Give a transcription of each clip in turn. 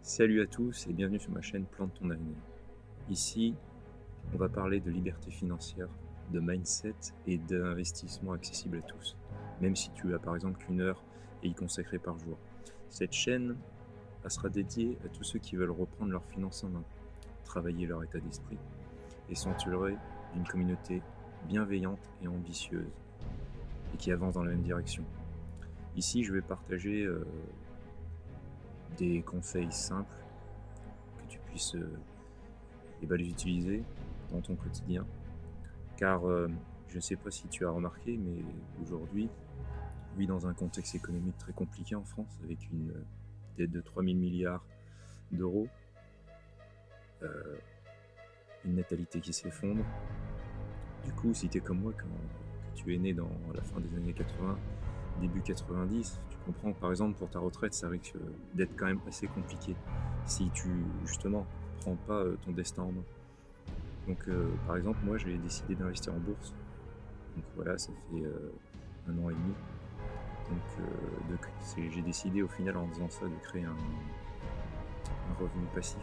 Salut à tous et bienvenue sur ma chaîne Plante ton avenir. Ici, on va parler de liberté financière, de mindset et d'investissement accessible à tous, même si tu as par exemple qu'une heure et y consacrer par jour. Cette chaîne, elle sera dédiée à tous ceux qui veulent reprendre leurs finances en main, travailler leur état d'esprit et s'entourer d'une communauté bienveillante et ambitieuse et qui avance dans la même direction. Ici, je vais partager des conseils simples que tu puisses les utiliser dans ton quotidien. Car je ne sais pas si tu as remarqué, mais aujourd'hui, on vit dans un contexte économique très compliqué en France, avec une dette de 3000 milliards d'euros, une natalité qui s'effondre. Du coup, si tu es comme moi, que tu es né dans la fin des années 80, début 90, tu comprends que par exemple pour ta retraite, ça risque d'être quand même assez compliqué si tu, justement, prends pas ton destin en main. Donc par exemple, moi j'ai décidé d'investir en bourse. Donc voilà, ça fait 1 an et demi. Donc j'ai décidé au final en faisant ça de créer un revenu passif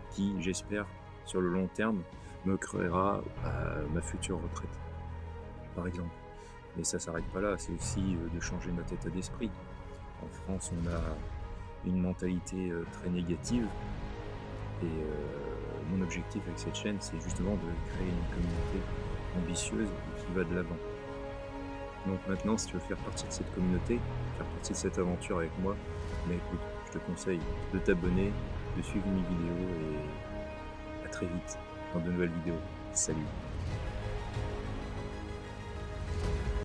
qui, j'espère, sur le long terme, me créera ma future retraite, par exemple. Mais ça s'arrête pas là, c'est aussi de changer notre état d'esprit. En France, on a une mentalité très négative et mon objectif avec cette chaîne, c'est justement de créer une communauté ambitieuse et qui va de l'avant. Donc maintenant, si tu veux faire partie de cette communauté, faire partie de cette aventure avec moi, mais écoute, je te conseille de t'abonner, de suivre mes vidéos et à très vite dans de nouvelles vidéos. Salut!